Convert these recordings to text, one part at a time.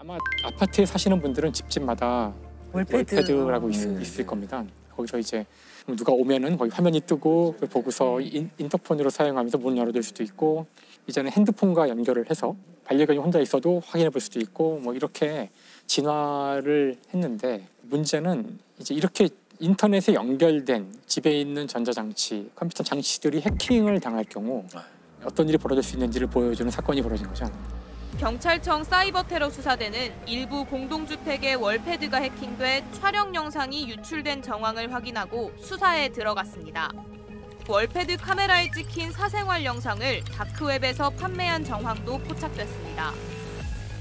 아마 아파트에 사시는 분들은 집집마다 월패드라고 있을 겁니다. 거기서 이제 누가 오면은 거기 화면이 뜨고 그걸 보고서 인터폰으로 사용하면서 문을 열어둘 수도 있고, 이제는 핸드폰과 연결을 해서 반려견이 혼자 있어도 확인해 볼 수도 있고, 뭐 이렇게 진화를 했는데, 문제는 이제 이렇게 인터넷에 연결된 집에 있는 전자장치, 컴퓨터 장치들이 해킹을 당할 경우 어떤 일이 벌어질 수 있는지를 보여주는 사건이 벌어진 거죠. 경찰청 사이버 테러 수사대는 일부 공동주택의 월패드가 해킹돼 촬영 영상이 유출된 정황을 확인하고 수사에 들어갔습니다. 월패드 카메라에 찍힌 사생활 영상을 다크웹에서 판매한 정황도 포착됐습니다.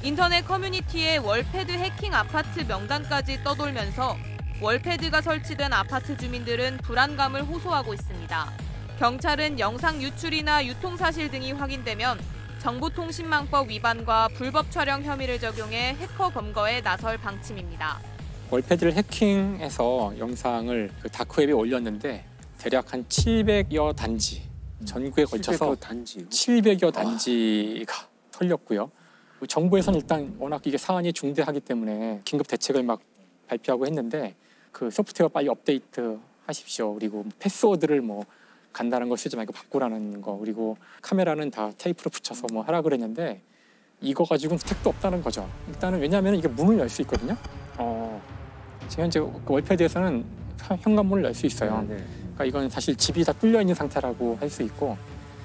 인터넷 커뮤니티에 월패드 해킹 아파트 명단까지 떠돌면서 월패드가 설치된 아파트 주민들은 불안감을 호소하고 있습니다. 경찰은 영상 유출이나 유통 사실 등이 확인되면 정보통신망법 위반과 불법 촬영 혐의를 적용해 해커 검거에 나설 방침입니다. 월패드를 해킹해서 영상을 그 다크웹에 올렸는데 대략 한 700여 단지, 전국에 걸쳐서 700여 단지가 털렸고요. 정부에서는 일단 워낙 이게 사안이 중대하기 때문에 긴급 대책을 막 발표하고 했는데, 그 소프트웨어 빨리 업데이트 하십시오. 그리고 패스워드를 뭐 간단한 걸 쓰지 말고 바꾸라는 거, 그리고 카메라는 다 테이프로 붙여서 뭐 하라 그랬는데, 이거 가지고는 택도 없다는 거죠. 일단은 왜냐하면 이게 문을 열 수 있거든요. 지금 현재 월패드에서는 현관문을 열 수 있어요. 그러니까 이건 사실 집이 다 뚫려 있는 상태라고 할 수 있고,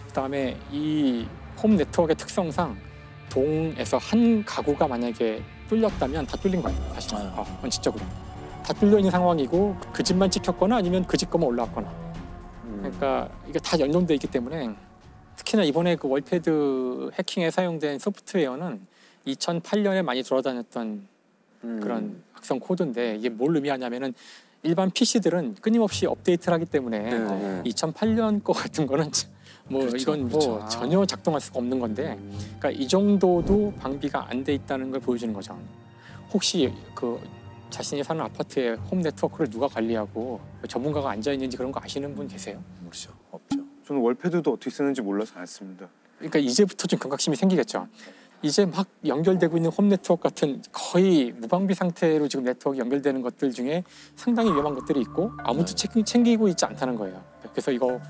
그다음에 이 홈 네트워크의 특성상 동에서 한 가구가 만약에 뚫렸다면 다 뚫린 거예요. 사실 원칙적으로 다 뚫려 있는 상황이고, 그 집만 찍혔거나 아니면 그 집 거만 올라왔거나. 그러니까 이게 다 연동돼 있기 때문에, 특히나 이번에 그 월패드 해킹에 사용된 소프트웨어는 2008년에 많이 돌아다녔던 그런 악성 코드인데, 이게 뭘 의미하냐면은 일반 PC들은 끊임없이 업데이트를 하기 때문에 2008년 거 같은 거는 뭐 그렇죠, 이건 뭐 그렇죠. 전혀 작동할 수가 없는 건데, 그러니까 이 정도도 방비가 안 돼 있다는 걸 보여주는 거죠. 혹시 그 자신이 사는 아파트의 홈 네트워크를 누가 관리하고 전문가가 앉아 있는지 그런 거 아시는 분 계세요? 모르죠. 없죠. 저는 월패드도 어떻게 쓰는지 몰라서 안 씁니다. 그러니까 이제부터 좀 경각심이 생기겠죠. 이제 막 연결되고 있는 홈 네트워크 같은 거의 무방비 상태로 지금 네트워크 연결되는 것들 중에 상당히 위험한 것들이 있고 아무도 챙기고 있지 않다는 거예요. 그래서 이거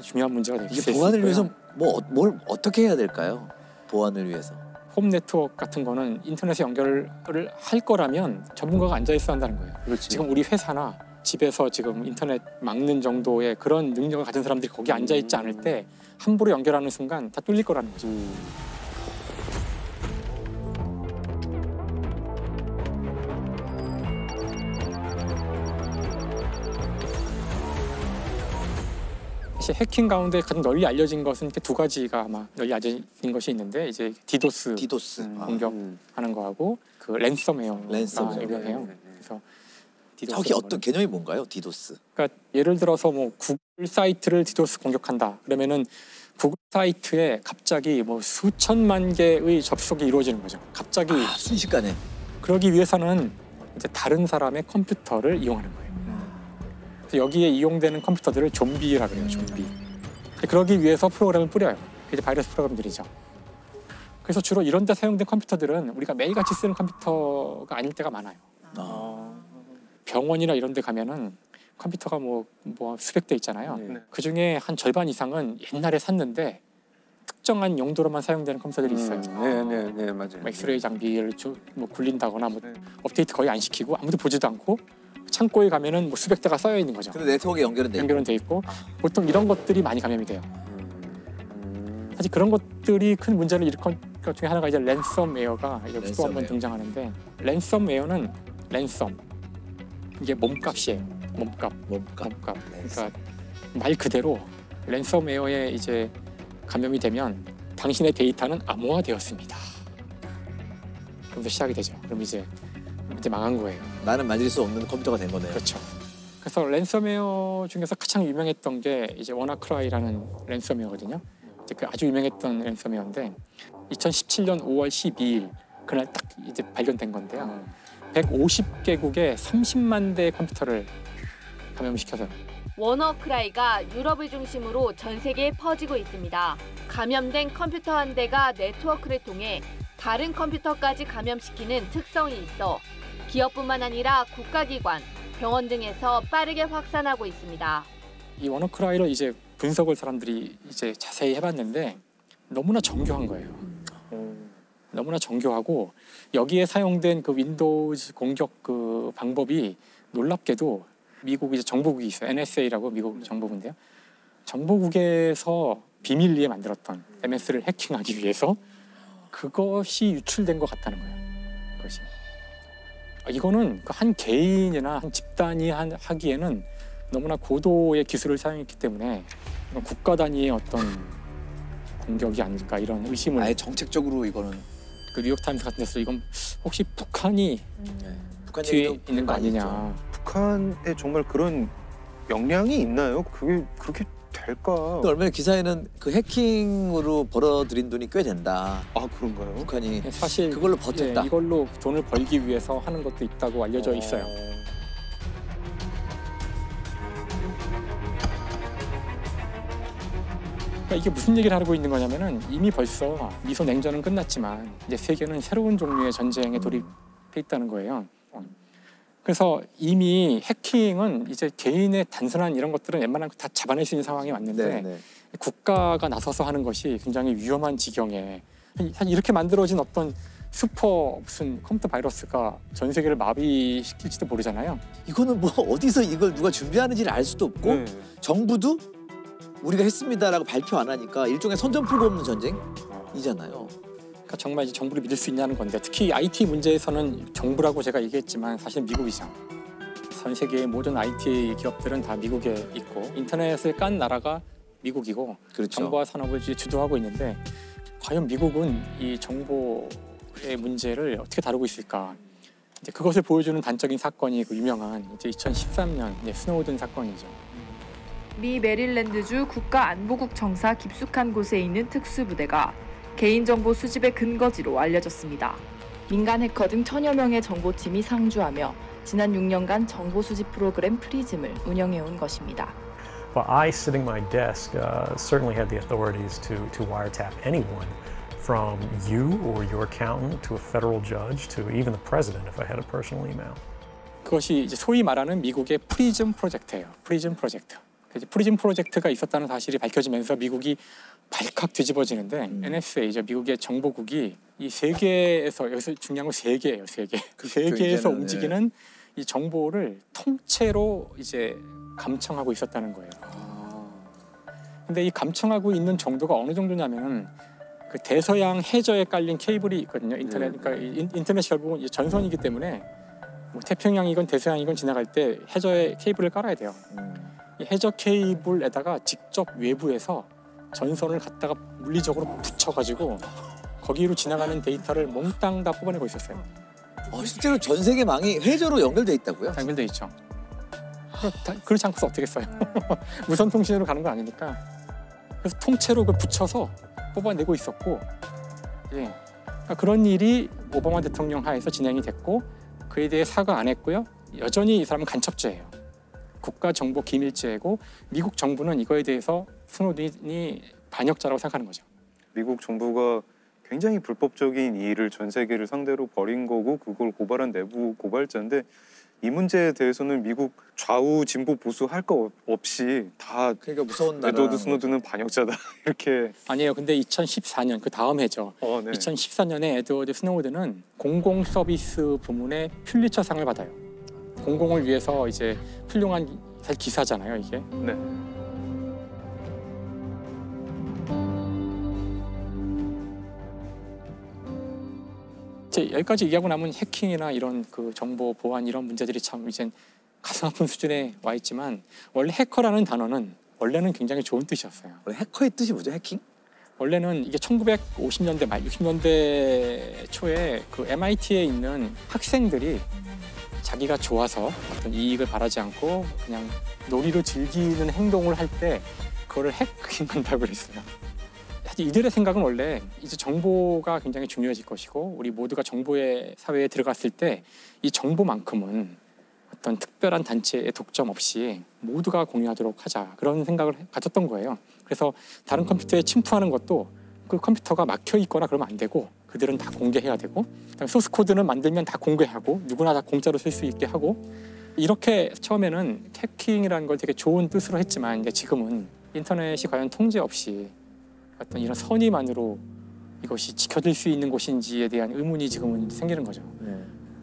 중요한 문제가 되겠어요. 이게 보안을 위해서 뭘 어떻게 해야 될까요? 보안을 위해서. 홈 네트워크 같은 거는 인터넷에 연결을 할 거라면 전문가가 앉아 있어야 한다는 거예요. 그렇지. 지금 우리 회사나 집에서 지금 인터넷 막는 정도의 그런 능력을 가진 사람들이 거기 앉아 있지 않을 때 함부로 연결하는 순간 다 뚫릴 거라는 거죠. 사실 해킹 가운데 가장 널리 알려진 것은 이렇게 두 가지가 아마 널리 알려진 것이 있는데, 이제 디도스 공격하는 거하고 그 랜섬웨어가 유명해요. 그래서 저기 어떤 개념이 뭔가요? 디도스. 그러니까 예를 들어서 뭐 구글 사이트를 디도스 공격한다. 그러면은 구글 사이트에 갑자기 뭐 수천만 개의 접속이 이루어지는 거죠. 갑자기 순식간에. 그러기 위해서는 이제 다른 사람의 컴퓨터를 이용하는 거예요. 그래서 여기에 이용되는 컴퓨터들을 좀비라 그래요. 좀비. 그러기 위해서 프로그램을 뿌려요. 이제 바이러스 프로그램들이죠. 그래서 주로 이런 데 사용된 컴퓨터들은 우리가 매일같이 쓰는 컴퓨터가 아닐 때가 많아요. 병원이나 이런 데 가면은 컴퓨터가 뭐 수백 대 있잖아요. 그중에 한 절반 이상은 옛날에 샀는데 특정한 용도로만 사용되는 컴퓨터들이 있어요. 네, 맞아요. 엑스레이 장비를 뭐 굴린다거나 뭐 업데이트 거의 안 시키고 아무도 보지도 않고 창고에 가면은 뭐 수백 대가 쌓여 있는 거죠. 근데 네트워크에 연결은 돼 있고. 보통 이런 것들이 많이 감염이 돼요. 사실 그런 것들이 큰 문제를 일으킨 것 중에 하나가 이제 랜섬웨어가 여기 또 한번 등장하는데, 랜섬웨어는 랜섬, 이게 몸값이에요. 몸값. 그러니까 말 그대로 랜섬웨어에 이제 감염이 되면 당신의 데이터는 암호화되었습니다. 그럼부터 시작이 되죠. 그럼 이제 망한 거예요. 나는 만질 수 없는 컴퓨터가 된 거네요. 그렇죠. 그래서 랜섬웨어 중에서 가장 유명했던 게 이제 워나크라이라는 랜섬웨어거든요. 이제 그 아주 유명했던 랜섬웨어인데 2017년 5월 12일 그날 딱 이제 발견된 건데요. 150개국에 30만 대의 컴퓨터를 감염시켜서. 워너크라이가 유럽을 중심으로 전 세계에 퍼지고 있습니다. 감염된 컴퓨터 한 대가 네트워크를 통해 다른 컴퓨터까지 감염시키는 특성이 있어 기업뿐만 아니라 국가기관, 병원 등에서 빠르게 확산하고 있습니다. 이 워너크라이를 이제 분석을 사람들이 이제 자세히 해봤는데 너무나 정교한 거예요. 너무나 정교하고 여기에 사용된 그 윈도우즈 공격 그 방법이 놀랍게도 미국 이제 정보국이 있어요. NSA라고 미국 정보국인데요. 정보국에서 비밀리에 만들었던 MS를 해킹하기 위해서 그것이 유출된 것 같다는 거예요. 그것이. 이거는 한 개인이나 한 집단이 하기에는 너무나 고도의 기술을 사용했기 때문에 국가 단위의 어떤 공격이 아닐까 이런 의심을. 아예 정책적으로 이거는 그 뉴욕타임스 같은 데서 이건 혹시 북한이 북한 뒤에 얘기도 있는 거 많이 아니냐. 있죠. 북한에 정말 그런 역량이 있나요? 그게 그렇게 될까? 근데 얼마 전에 기사에는 그 해킹으로 벌어들인 돈이 꽤 된다. 아 그런가요? 북한이 사실 그걸로 버텼다. 예, 이걸로 돈을 벌기 위해서 하는 것도 있다고 알려져 있어요. 그러니까 이게 무슨 얘기를 하고 있는 거냐면은 이미 벌써 미소 냉전은 끝났지만 이제 세계는 새로운 종류의 전쟁에 돌입해 있다는 거예요. 그래서 이미 해킹은 이제 개인의 단순한 이런 것들은 웬만한 거 다 잡아낼 수 있는 상황이 왔는데 네. 국가가 나서서 하는 것이 굉장히 위험한 지경에 사실 이렇게 만들어진 어떤 슈퍼 무슨 컴퓨터 바이러스가 전 세계를 마비시킬지도 모르잖아요. 이거는 뭐 어디서 이걸 누가 준비하는지를 알 수도 없고 네. 정부도 우리가 했습니다라고 발표 안 하니까 일종의 선전포고 없는 전쟁이잖아요. 그러니까 정말 이제 정부를 믿을 수 있냐는 건데 특히 IT 문제에서는 정부라고 제가 얘기했지만 사실 미국이죠. 전 세계의 모든 IT 기업들은 다 미국에 있고 인터넷을 깐 나라가 미국이고 그렇죠. 정보화 산업을 이제 주도하고 있는데 과연 미국은 이 정보의 문제를 어떻게 다루고 있을까? 이제 그것을 보여주는 단적인 사건이 그 유명한 이제 2013년 스노우든 사건이죠. 미 메릴랜드주 국가안보국 정사 깊숙한 곳에 있는 특수부대가 개인정보 수집의 근거지로 알려졌습니다. 민간 해커 등 천여 명의 정보팀이 상주하며 지난 6년간 정보 수집 프로그램 프리즘을 운영해온 것입니다. Well, I, sitting my desk, certainly had the authorities to wiretap anyone, from you or your accountant to a federal judge to even the president if I had a personal email. 그것이 이제 소위 말하는 미국의 프리즘 프로젝트예요. 프리즘 프로젝트. 프리즘 프로젝트가 있었다는 사실이 밝혀지면서 미국이 발칵 뒤집어지는데 NSA죠. 미국의 정보국이 이 세계에서 여기서 중요한 건 세계예요. 세계. 그 세계에서 이제는, 움직이는 이 정보를 통째로 이제 감청하고 있었다는 거예요. 근데 이 감청하고 있는 정도가 어느 정도냐면은 그 대서양 해저에 깔린 케이블이 있거든요. 인터넷. 그러니까 인터넷이 결국은 이제 전선이기 때문에 뭐 태평양이건 대서양이건 지나갈 때 해저에 케이블을 깔아야 돼요. 이 해저 케이블에다가 직접 외부에서 전선을 갖다가 물리적으로 붙여가지고 거기로 지나가는 데이터를 몽땅 다 뽑아내고 있었어요. 실제로 전 세계 망이 해저로 연결돼 있다고요? 연결돼 있죠. 그렇지 않고서 어떻게 써요? 무선 통신으로 가는 거 아니니까. 그래서 통째로 그걸 붙여서 뽑아내고 있었고, 예. 그러니까 그런 일이 오바마 대통령 하에서 진행이 됐고 그에 대해 사과 안 했고요. 여전히 이 사람은 간첩죄예요. 국가정보기밀죄고 미국 정부는 이거에 대해서 스노든이 반역자라고 생각하는 거죠. 미국 정부가 굉장히 불법적인 일을 전 세계를 상대로 벌인 거고 그걸 고발한 내부 고발자인데 이 문제에 대해서는 미국 좌우 진보 보수 할 거 없이 다 그러니까 무서운 나라. 에드워드 스노든은 반역자다 이렇게. 아니에요. 근데 2014년 그 다음 해죠. 네. 2014년에 에드워드 스노든은 공공 서비스 부문의 퓰리처상을 받아요. 공공을 위해서 이제 훌륭한 기사잖아요, 이게. 네. 여기까지 얘기하고 나면 해킹이나 이런 그 정보 보안 이런 문제들이 참 이제 가슴 아픈 수준에 와 있지만 원래 해커라는 단어는 원래는 굉장히 좋은 뜻이었어요. 원래 해커의 뜻이 뭐죠? 해킹? 원래는 이게 1950년대 말 60년대 초에 그 MIT에 있는 학생들이 자기가 좋아서 어떤 이익을 바라지 않고 그냥 놀이로 즐기는 행동을 할 때 그거를 해킹한다고 그랬어요. 사실 이들의 생각은 원래 이제 정보가 굉장히 중요해질 것이고 우리 모두가 정보의 사회에 들어갔을 때 이 정보만큼은 어떤 특별한 단체의 독점 없이 모두가 공유하도록 하자 그런 생각을 가졌던 거예요. 그래서 다른 컴퓨터에 침투하는 것도 그 컴퓨터가 막혀 있거나 그러면 안 되고 그들은 다 공개해야 되고, 그다음에 소스 코드는 만들면 다 공개하고 누구나 다 공짜로 쓸 수 있게 하고, 이렇게 처음에는 해킹이라는 걸 되게 좋은 뜻으로 했지만 이제 지금은 인터넷이 과연 통제 없이 어떤 이런 선의만으로 이것이 지켜질 수 있는 곳인지에 대한 의문이 지금은 생기는 거죠.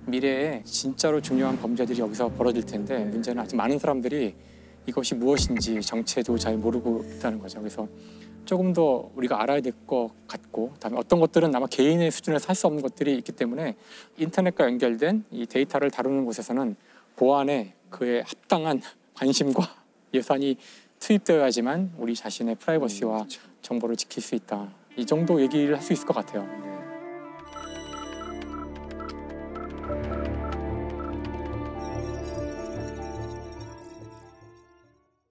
미래에 진짜로 중요한 범죄들이 여기서 벌어질 텐데 문제는 아직 많은 사람들이 이것이 무엇인지 정체도 잘 모르고 있다는 거죠. 그래서 조금 더 우리가 알아야 될 것 같고, 그다음에 어떤 것들은 아마 개인의 수준에서 할 수 없는 것들이 있기 때문에 인터넷과 연결된 이 데이터를 다루는 곳에서는 보안에 그에 합당한 관심과 예산이 투입되어야지만 우리 자신의 프라이버시와 정보를 지킬 수 있다. 이 정도 얘기를 할 수 있을 것 같아요.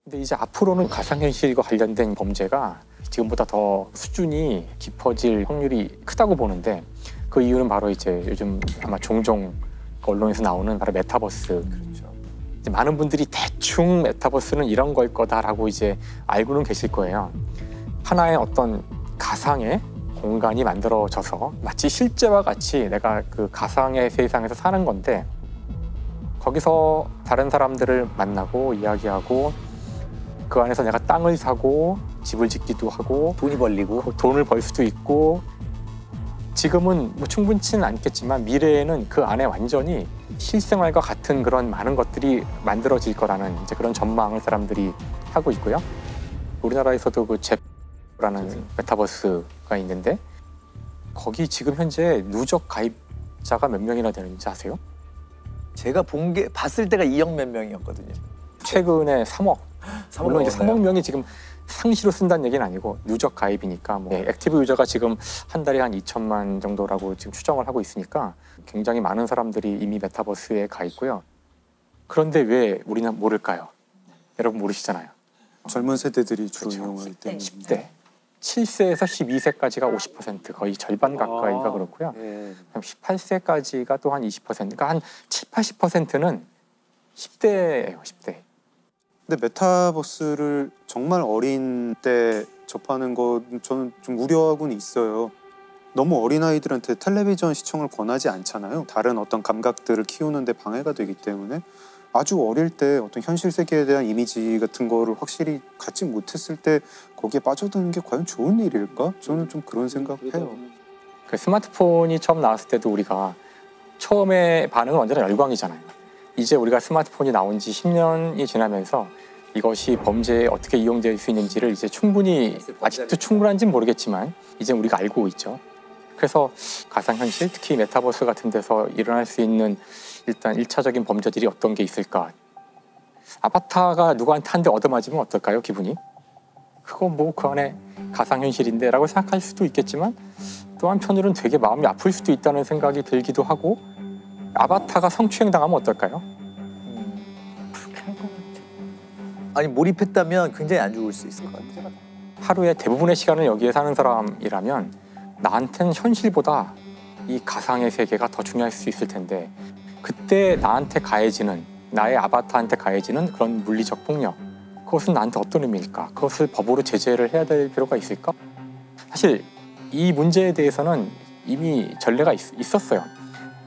근데 이제 앞으로는 가상현실과 관련된 범죄가 지금보다 더 수준이 깊어질 확률이 크다고 보는데, 그 이유는 바로 이제 요즘 아마 종종 언론에서 나오는 바로 메타버스. 이제 많은 분들이 대충 메타버스는 이런 걸 거다라고 이제 알고는 계실 거예요. 하나의 어떤 가상의 공간이 만들어져서 마치 실제와 같이 내가 그 가상의 세상에서 사는 건데, 거기서 다른 사람들을 만나고 이야기하고 그 안에서 내가 땅을 사고 집을 짓기도 하고 돈이 벌리고 돈을 벌 수도 있고, 지금은 뭐 충분치는 않겠지만 미래에는 그 안에 완전히 실생활과 같은 그런 많은 것들이 만들어질 거라는 이제 그런 전망을 사람들이 하고 있고요. 우리나라에서도 그 잽라는 메타버스가 있는데 거기 지금 현재 누적 가입자가 몇 명이나 되는지 아세요? 제가 봤을 때가 2억 몇 명이었거든요. 최근에 3억. 물론 이제 3억 명이 지금 상시로 쓴다는 얘기는 아니고 누적 가입이니까 뭐 액티브 유저가 지금 한 달에 한 2천만 정도라고 지금 추정을 하고 있으니까 굉장히 많은 사람들이 이미 메타버스에 가 있고요. 그런데 왜 우리는 모를까요? 여러분 모르시잖아요. 젊은 세대들이 주로 그렇죠. 이용할 때 10대. 7세에서 12세까지가 50%, 거의 절반 가까이가 그렇고요. 18세까지가 또 한 20%, 그러니까 한 7, 80%는 10대예요, 10대. 근데 메타버스를 정말 어린 때 접하는 건 저는 좀 우려하고는 있어요. 너무 어린아이들한테 텔레비전 시청을 권하지 않잖아요. 다른 어떤 감각들을 키우는 데 방해가 되기 때문에 아주 어릴 때 어떤 현실 세계에 대한 이미지 같은 거를 확실히 갖지 못했을 때 거기에 빠져드는 게 과연 좋은 일일까? 저는 좀 그런 생각해요. 그 스마트폰이 처음 나왔을 때도 우리가 처음에 반응은 언제나 열광이잖아요. 이제 우리가 스마트폰이 나온 지 10년이 지나면서 이것이 범죄에 어떻게 이용될 수 있는지를 이제 충분히, 아직도 충분한지는 모르겠지만 이제 우리가 알고 있죠. 그래서 가상현실, 특히 메타버스 같은 데서 일어날 수 있는 일단 1차적인 범죄들이 어떤 게 있을까. 아바타가 누구한테 한 대 얻어맞으면 어떨까요, 기분이? 그거 뭐 그 안에 가상현실인데 라고 생각할 수도 있겠지만 또 한편으로는 되게 마음이 아플 수도 있다는 생각이 들기도 하고, 아바타가 성추행 당하면 어떨까요? 그렇게 할 것 같아. 아니 몰입했다면 굉장히 안 좋을 수 있을 것 같아요. 하루의 대부분의 시간을 여기에 사는 사람이라면 나한테는 현실보다 이 가상의 세계가 더 중요할 수 있을 텐데, 그때 나한테 가해지는, 나의 아바타한테 가해지는 그런 물리적 폭력, 그것은 나한테 어떤 의미일까? 그것을 법으로 제재를 해야 될 필요가 있을까? 사실 이 문제에 대해서는 이미 전례가 있었어요.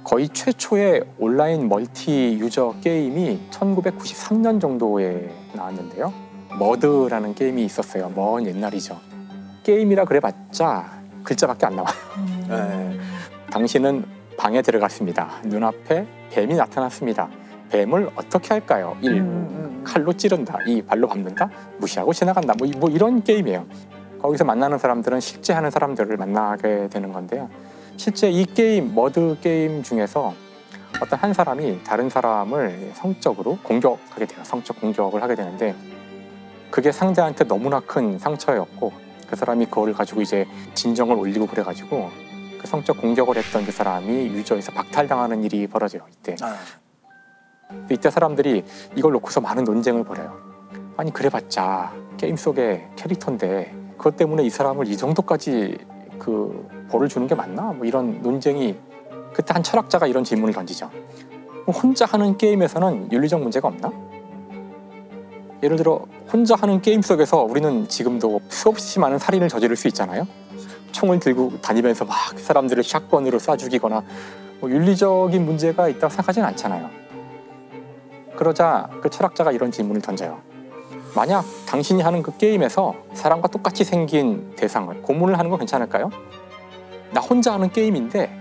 거의 최초의 온라인 멀티 유저 게임이 1993년 정도에 나왔는데요. 머드라는 게임이 있었어요. 먼 옛날이죠. 게임이라 그래봤자 글자밖에 안 나와요. 당신은 방에 들어갔습니다. 눈앞에 뱀이 나타났습니다. 뱀을 어떻게 할까요? 1. 칼로 찌른다. 2. 발로 밟는다. 무시하고 지나간다. 뭐 이런 게임이에요. 거기서 만나는 사람들은 실제 하는 사람들을 만나게 되는 건데요. 실제 이 게임, 머드 게임 중에서 어떤 한 사람이 다른 사람을 성적으로 공격하게 돼요. 성적 공격을 하게 되는데 그게 상대한테 너무나 큰 상처였고, 그 사람이 그걸 가지고 이제 진정을 올리고 그래가지고 그 성적 공격을 했던 그 사람이 유저에서 박탈당하는 일이 벌어져요. 이때 사람들이 이걸 놓고서 많은 논쟁을 벌여요. 아니 그래봤자 게임 속의 캐릭터인데 그것 때문에 이 사람을 이 정도까지 그 벌을 주는 게 맞나? 뭐 이런 논쟁이, 그때 한 철학자가 이런 질문을 던지죠. 혼자 하는 게임에서는 윤리적 문제가 없나? 예를 들어 혼자 하는 게임 속에서 우리는 지금도 수없이 많은 살인을 저지를 수 있잖아요. 총을 들고 다니면서 막 사람들을 샷건으로 쏴 죽이거나 뭐 윤리적인 문제가 있다고 생각하지는 않잖아요. 그러자 그 철학자가 이런 질문을 던져요. 만약 당신이 하는 그 게임에서 사람과 똑같이 생긴 대상을 고문을 하는 건 괜찮을까요? 나 혼자 하는 게임인데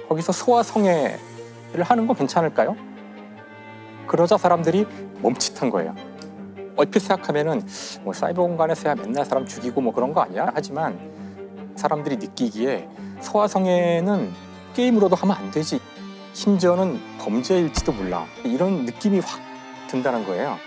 거기서 소아성애를 하는 건 괜찮을까요? 그러자 사람들이 멈칫한 거예요. 얼핏 생각하면은 뭐 사이버 공간에서야 맨날 사람 죽이고 뭐 그런 거 아니야? 하지만 사람들이 느끼기에 소아성애는 게임으로도 하면 안 되지. 심지어는 범죄일지도 몰라. 이런 느낌이 확 든다는 거예요.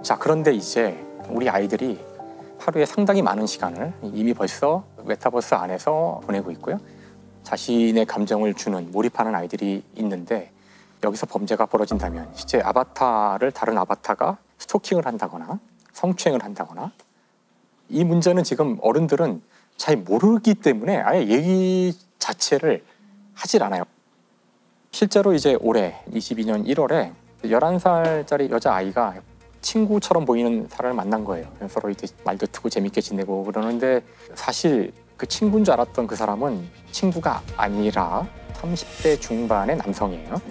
자, 그런데 이제 우리 아이들이 하루에 상당히 많은 시간을 이미 벌써 메타버스 안에서 보내고 있고요. 자신의 감정을 주는, 몰입하는 아이들이 있는데 여기서 범죄가 벌어진다면 실제 아바타를 다른 아바타가 스토킹을 한다거나 성추행을 한다거나 이 문제는 지금 어른들은 잘 모르기 때문에 아예 얘기 자체를 하질 않아요. 실제로 이제 올해 22년 1월에 11살짜리 여자아이가 친구처럼 보이는 사람을 만난 거예요. 서로 이렇게 말도 트고 재밌게 지내고 그러는데 사실 그 친구인 줄 알았던 그 사람은 친구가 아니라 30대 중반의 남성이에요.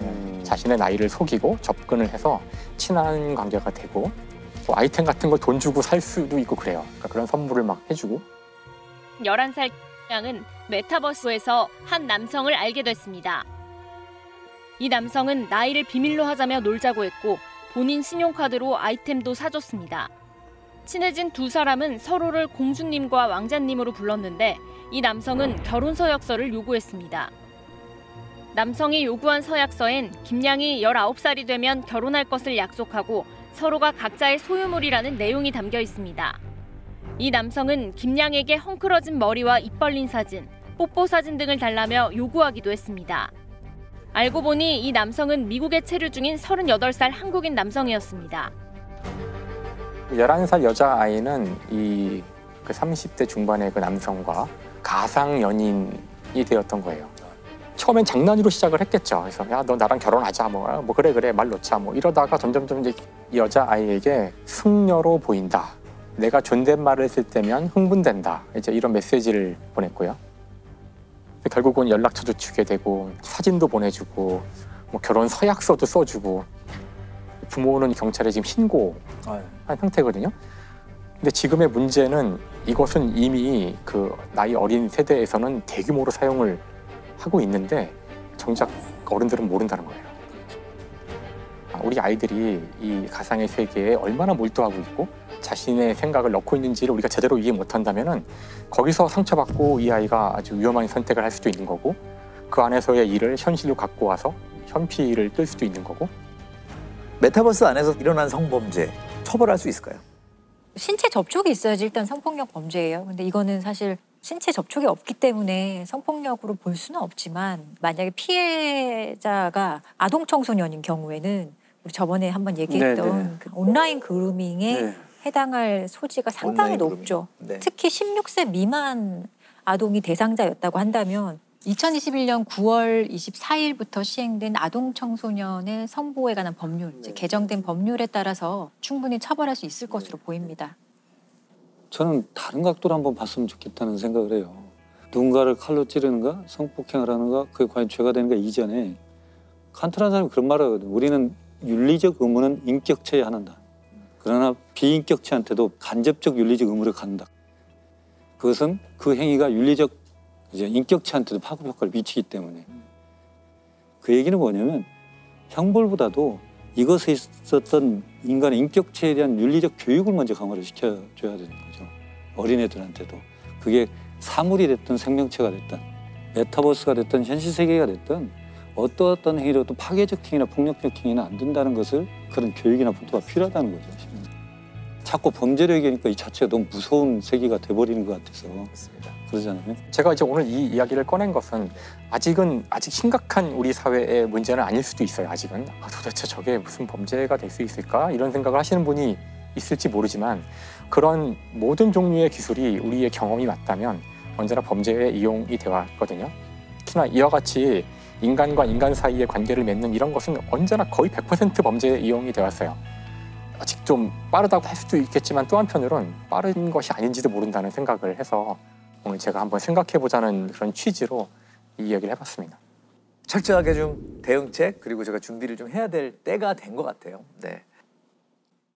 자신의 나이를 속이고 접근을 해서 친한 관계가 되고 뭐 아이템 같은 걸 돈 주고 살 수도 있고 그래요. 그러니까 그런 선물을 막 해주고. 11살 양은 메타버스에서 한 남성을 알게 됐습니다. 이 남성은 나이를 비밀로 하자며 놀자고 했고 본인 신용카드로 아이템도 사줬습니다. 친해진 두 사람은 서로를 공주님과 왕자님으로 불렀는데 이 남성은 결혼 서약서를 요구했습니다. 남성이 요구한 서약서엔 김양이 19살이 되면 결혼할 것을 약속하고 서로가 각자의 소유물이라는 내용이 담겨 있습니다. 이 남성은 김양에게 헝클어진 머리와 입 벌린 사진, 뽀뽀 사진 등을 달라며 요구하기도 했습니다. 알고 보니 이 남성은 미국에 체류 중인 38살 한국인 남성이었습니다. 11살 여자아이는 이 그 30대 중반의 그 남성과 가상 연인이 되었던 거예요. 처음엔 장난으로 시작을 했겠죠. 그래서 야, 너 나랑 결혼하자, 뭐 그래 말 놓자, 뭐 이러다가 점점점 이제 여자아이에게 숙녀로 보인다. 내가 존댓말을 쓸 때면 흥분된다. 이제 이런 메시지를 보냈고요. 결국은 연락처도 주게 되고 사진도 보내주고 뭐 결혼 서약서도 써주고 부모는 경찰에 지금 신고한 상태거든요. 근데 지금의 문제는 이것은 이미 그 나이 어린 세대에서는 대규모로 사용을 하고 있는데 정작 어른들은 모른다는 거예요. 우리 아이들이 이 가상의 세계에 얼마나 몰두하고 있고 자신의 생각을 넣고 있는지를 우리가 제대로 이해 못한다면은 거기서 상처받고 이 아이가 아주 위험한 선택을 할 수도 있는 거고 그 안에서의 일을 현실로 갖고 와서 현피를 뜰 수도 있는 거고. 메타버스 안에서 일어난 성범죄 처벌할 수 있을까요? 신체 접촉이 있어야지 일단 성폭력 범죄예요. 근데 이거는 사실 신체 접촉이 없기 때문에 성폭력으로 볼 수는 없지만 만약에 피해자가 아동 청소년인 경우에는 우리 저번에 한번 얘기했던 그 온라인 그루밍에 해당할 소지가 상당히 높죠. 특히 16세 미만 아동이 대상자였다고 한다면 2021년 9월 24일부터 시행된 아동 청소년의 성보호에 관한 법률, 이제 개정된 법률에 따라서 충분히 처벌할 수 있을 것으로 보입니다. 저는 다른 각도로 한번 봤으면 좋겠다는 생각을 해요. 누군가를 칼로 찌르는가, 성폭행을 하는가, 그게 과연 죄가 되는가 이전에 칸트라는 사람이 그런 말을 하거든요. 우리는 윤리적 의무는 인격체에 한다. 그러나 비인격체한테도 간접적 윤리적 의무를 갖는다. 그것은 그 행위가 윤리적 이제 인격체한테도 파급 효과를 미치기 때문에 그 얘기는 뭐냐면 형벌보다도 이것에 있었던 인간의 인격체에 대한 윤리적 교육을 먼저 강화를 시켜줘야 되는 거죠. 어린애들한테도. 그게 사물이 됐든 생명체가 됐든 메타버스가 됐든 현실 세계가 됐든 어떤 행위로도 파괴적 행위나 폭력적 행위는 안 된다는 것을 그런 교육이나 보도가 필요하다는 거죠. 자꾸 범죄를 얘기하니까 이 자체가 너무 무서운 세계가 돼버리는 것 같아서. 맞습니다. 그러잖아요. 제가 이제 오늘 이 이야기를 꺼낸 것은 아직 심각한 우리 사회의 문제는 아닐 수도 있어요. 아직은 도대체 저게 무슨 범죄가 될 수 있을까 이런 생각을 하시는 분이 있을지 모르지만 그런 모든 종류의 기술이 우리의 경험이 맞다면 언제나 범죄에 이용이 되어 왔거든요. 특히나 이와 같이 인간과 인간 사이의 관계를 맺는 이런 것은 언제나 거의 100% 범죄에 이용이 되어 왔어요. 아직 좀 빠르다고 할 수도 있겠지만 또 한편으론 빠른 것이 아닌지도 모른다는 생각을 해서 오늘 제가 한번 생각해보자는 그런 취지로 이 이야기를 해봤습니다. 철저하게 좀 대응책 그리고 제가 준비를 좀 해야 될 때가 된 것 같아요. 네.